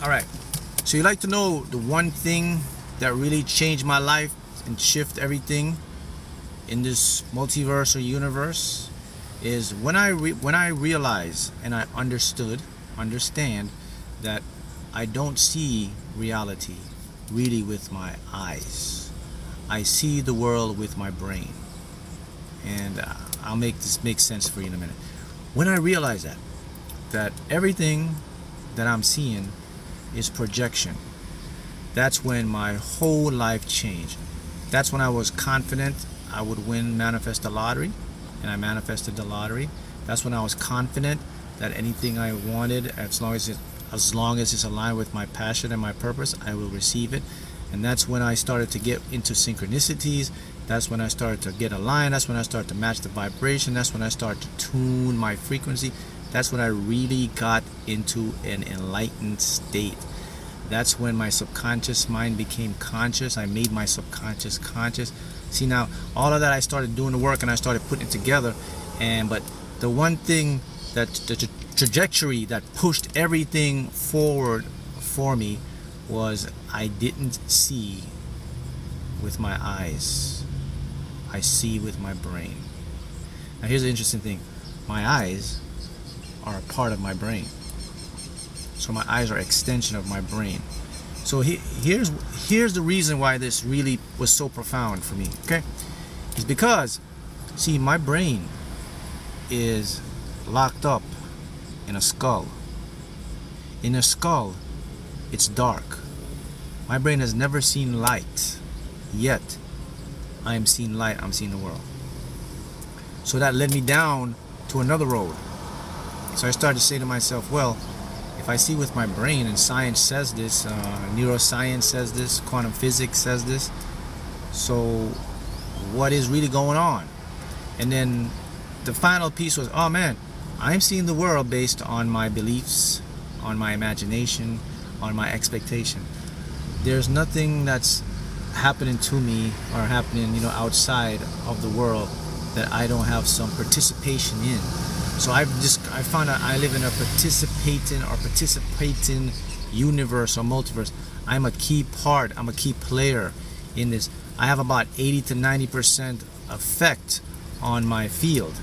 All right. So you like to know the one thing that really changed my life and shift everything in this multiverse or universe is when I realized and I understand that I don't see reality really with my eyes. I see the world with my brain. And I'll make this make sense for you in a minute. When I realized that everything that I'm seeing is projection, that's when my whole life changed. That's when I was confident I would manifest the lottery, and I manifested the lottery. That's when I was confident that anything I wanted, as long as it's aligned with my passion and my purpose, I will receive it. And that's when I started to get into synchronicities. That's when I started to get aligned. That's when I started to match the vibration. That's when I started to tune my frequency. That's when I really got into an enlightened state. That's when my subconscious mind became conscious. I made my subconscious conscious. See, now all of that, I started doing the work and I started putting it together. But the one thing, that the trajectory that pushed everything forward for me, was I didn't see with my eyes. I see with my brain. Now here's the interesting thing. My eyes are a part of my brain. So my eyes are an extension of my brain. So here's the reason why this really was so profound for me. Okay, it's because, see, my brain is locked up in a skull. In a skull, it's dark. My brain has never seen light, yet I am seeing light. I'm seeing the world. So that led me down to another road. So I started to say to myself, well, if I see with my brain, and science says this, neuroscience says this, quantum physics says this, so what is really going on? And then the final piece was, oh man, I'm seeing the world based on my beliefs, on my imagination, on my expectation. There's nothing that's happening to me or happening, outside of the world that I don't have some participation in. So I found out I live in a participating universe or multiverse. I'm a key part, I'm a key player in this. I have about 80 to 90% effect on my field.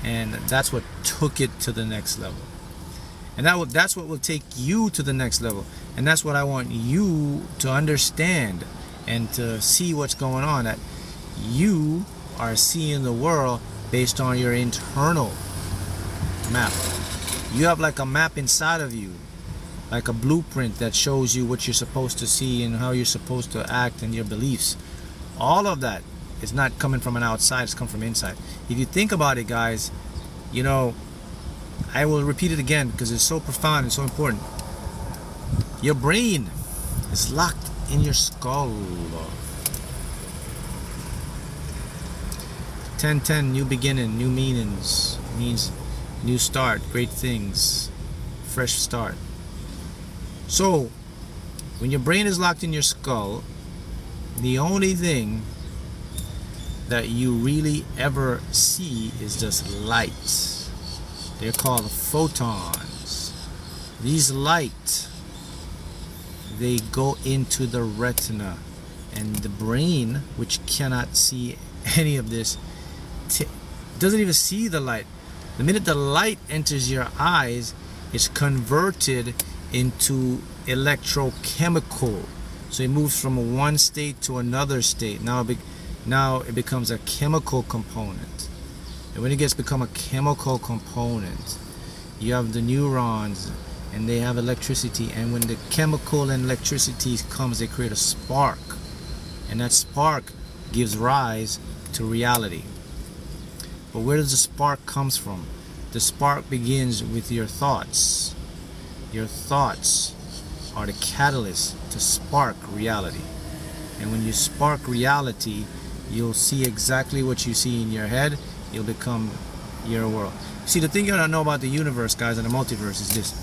And that's what took it to the next level. And that's what will take you to the next level. And that's what I want you to understand and to see what's going on. That you are seeing the world based on your internal map. You have like a map inside of you, like a blueprint that shows you what you're supposed to see and how you're supposed to act and your beliefs. All of that is not coming from an outside, it's coming from inside. If you think about it, guys, I will repeat it again because it's so profound and so important. Your brain is locked in your skull. 1010, new beginning, new meanings, means new start, great things, fresh start. So when your brain is locked in your skull, the only thing that you really ever see is just light. They're called photons. These light, they go into the retina, and the brain, which cannot see any of this, doesn't even see the light. The minute the light enters your eyes, it's converted into electrochemical. So it moves from one state to another state. Now it becomes a chemical component. And when it become a chemical component, you have the neurons, and they have electricity. And when the chemical and electricity comes, they create a spark. And that spark gives rise to reality. But where does the spark comes from? The spark begins with your thoughts. Your thoughts are the catalyst to spark reality. And when you spark reality, you'll see exactly what you see in your head. You'll become your world. See, the thing you gotta know about the universe, guys, and the multiverse is this.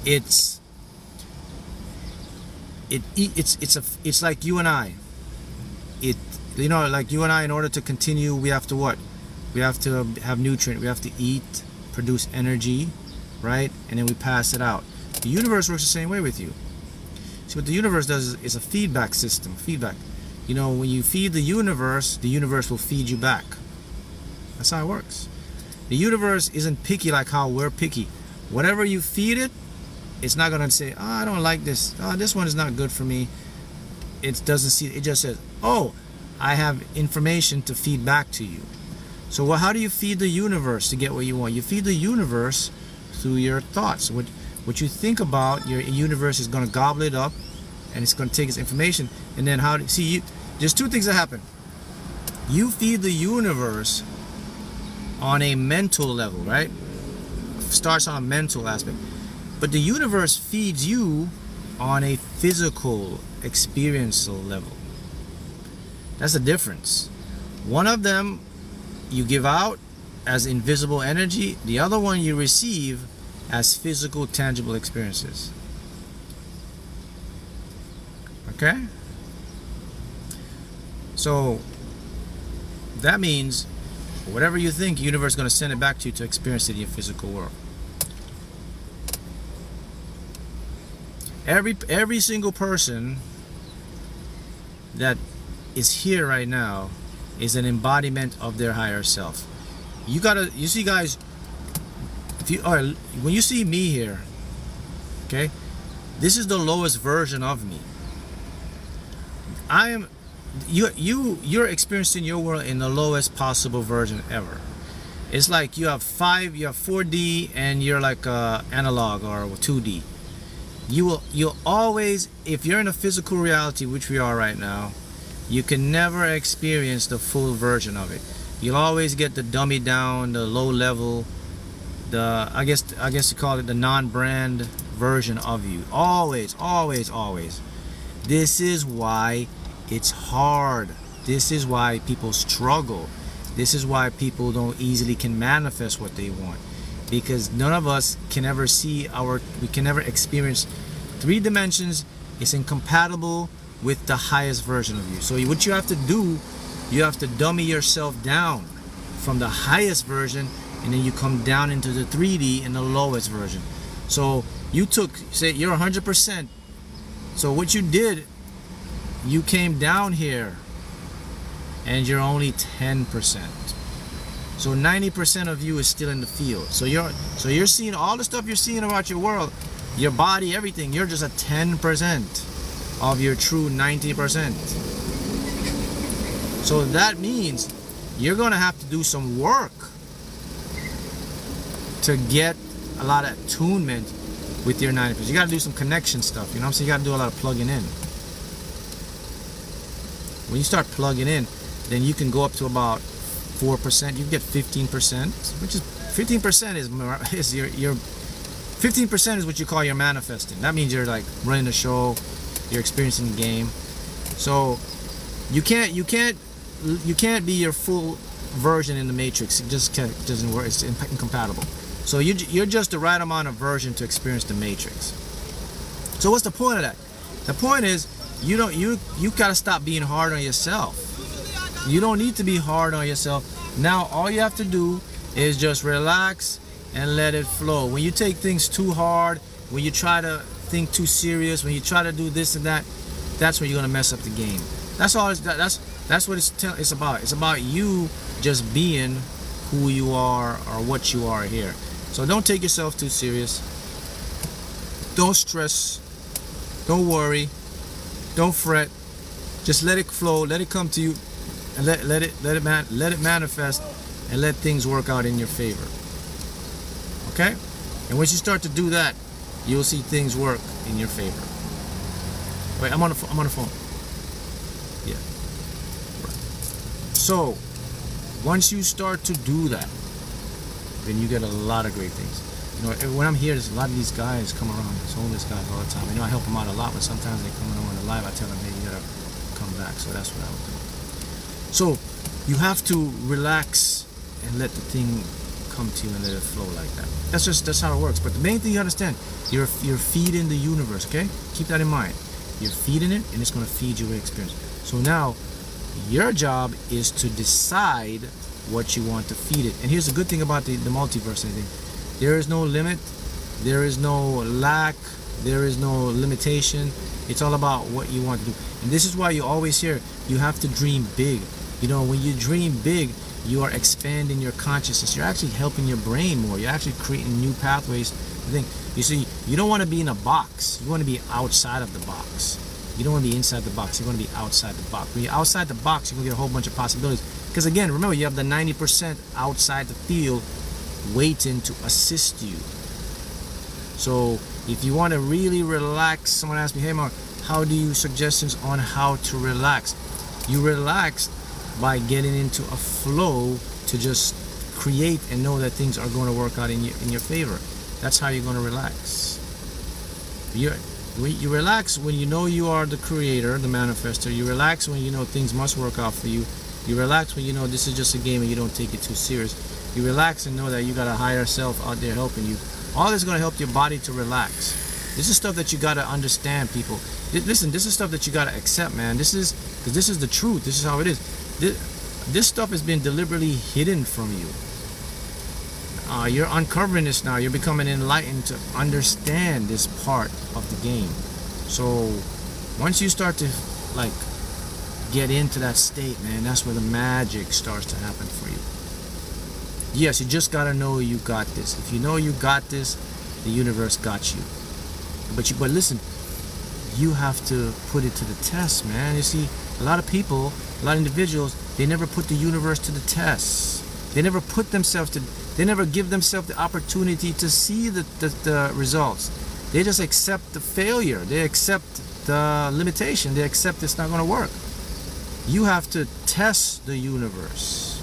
It's like you and I. Like you and I, in order to continue, we have to what? We have to have nutrient. We have to eat, produce energy, right? And then we pass it out. The universe works the same way with you. See, what the universe does is a feedback system. Feedback. You know, when you feed the universe will feed you back. That's how it works. The universe isn't picky like how we're picky. Whatever you feed it, it's not gonna say, "Oh, I don't like this. Oh, this one is not good for me." It doesn't see. It just says, "Oh, I have information to feed back to you." So, how do you feed the universe to get what you want? You feed the universe through your thoughts. What you think about, your universe is gonna gobble it up, and it's gonna take its information. And then there's two things that happen. You feed the universe on a mental level, right? Starts on a mental aspect. But the universe feeds you on a physical, experiential level. That's the difference. One of them you give out as invisible energy, the other one you receive as physical, tangible experiences. Okay? So that means whatever you think, the universe is going to send it back to you to experience it in your physical world. Every single person that is here right now is an embodiment of their higher self. You see, guys, when you see me here, okay, this is the lowest version of me. You're experiencing your world in the lowest possible version ever. It's like you have 4D and you're like analog or 2D. You'll always, if you're in a physical reality, which we are right now, you can never experience the full version of it. You'll always get the dummy down, the low level, I guess you call it the non-brand version of you. Always. This is why it's hard. This is why people struggle. This is why people don't easily can manifest what they want. Because none of us can ever we can never experience 3 dimensions. It's incompatible with the highest version of you. So what you have to do, you have to dummy yourself down from the highest version, and then you come down into the 3D in the lowest version. So say you're 100%. So what you did, you came down here and you're only 10%. So 90% of you is still in the field. So you're seeing all the stuff you're seeing about your world, your body, everything. You're just at 10% of your true 90%. So that means you're gonna have to do some work to get a lot of attunement with your 90%. You gotta do some connection stuff, you know what I'm saying? You gotta do a lot of plugging in. When you start plugging in, then you can go up to about 4%. You get 15%, which is 15% is your 15% is what you call your manifesting. That means you're like running a show, you're experiencing the game. So you can't be your full version in the matrix. It just doesn't work. It's incompatible. So you're just the right amount of version to experience the matrix. So what's the point of that? The point is you gotta stop being hard on yourself. You don't need to be hard on yourself. Now all you have to do is just relax and let it flow. When you take things too hard, when you try to think too serious, when you try to do this and that, that's when you're gonna mess up the game. That's all. That's what it's about. It's about you just being who you are or what you are here. So don't take yourself too serious. Don't stress. Don't worry. Don't fret. Just let it flow. Let it come to you, and let it manifest, and let things work out in your favor. Okay? And once you start to do that, you'll see things work in your favor. Wait, I'm on the phone. Yeah. So once you start to do that, then you get a lot of great things. You know, when I'm here, there's a lot of these guys come around, these homeless guys all the time. You know, I help them out a lot, but sometimes they come on the live, I tell them, hey, you gotta come back. So that's what I would do. So you have to relax and let the thing come to you and let it flow like that. That's how it works. But the main thing you understand, you're feeding the universe, okay? Keep that in mind. You're feeding it, and it's gonna feed you with experience. So now, your job is to decide what you want to feed it. And here's the good thing about the multiverse, I think. There is no limit There is no lack. There is no limitation. It's all about what you want to do. And this is why you always hear you have to dream big. You know, when you dream big, you are expanding your consciousness. You're actually helping your brain more. You're actually creating new pathways to think. You see, you don't want to be in a box. You want to be outside of the box. You don't want to be inside the box. You want to be outside the box. When you're outside the box, you're going to get a whole bunch of possibilities. Because again, remember, you have the 90% outside the field waiting to assist you. So if you want to really relax, someone asked me, hey Mark, how do you suggestions on how to relax? You relax by getting into a flow to just create and know that things are going to work out in your favor. That's how you're going to relax. You relax when you know you are the creator, the manifester. You relax when you know things must work out for you. You relax when you know this is just a game and you don't take it too serious. You relax and know that you got a higher self out there helping you. All this is going to help your body to relax. This is stuff that you got to understand, people. Listen, this is stuff that you got to accept, man. This is the truth. This is how it is. This stuff has been deliberately hidden from you. You're uncovering this now. You're becoming enlightened to understand this part of the game. So once you start to like get into that state, man, that's where the magic starts to happen for you. Yes, you just gotta know you got this. If you know you got this, the universe got you. But listen, you have to put it to the test, man. You see, a lot of people, a lot of individuals, they never put the universe to the test. They never put themselves to. They never give themselves the opportunity to see the results. They just accept the failure. They accept the limitation. They accept it's not going to work. You have to test the universe.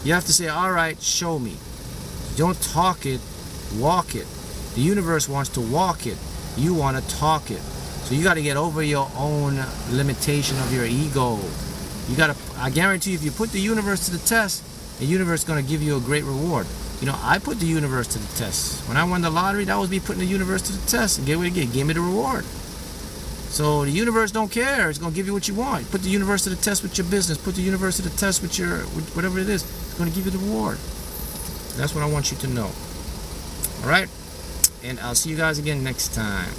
You have to say, all right, show me. Don't talk it, walk it. The universe wants to walk it. You want to talk it. So you got to get over your own limitation of your ego. You got to, I guarantee you, if you put the universe to the test, the universe is going to give you a great reward. You know, I put the universe to the test. When I won the lottery, that was me putting the universe to the test. And get what it gave. Gave me the reward. So the universe don't care. It's going to give you what you want. Put the universe to the test with your business. Put the universe to the test with your, whatever it is. It's going to give you the reward. That's what I want you to know. All right? And I'll see you guys again next time.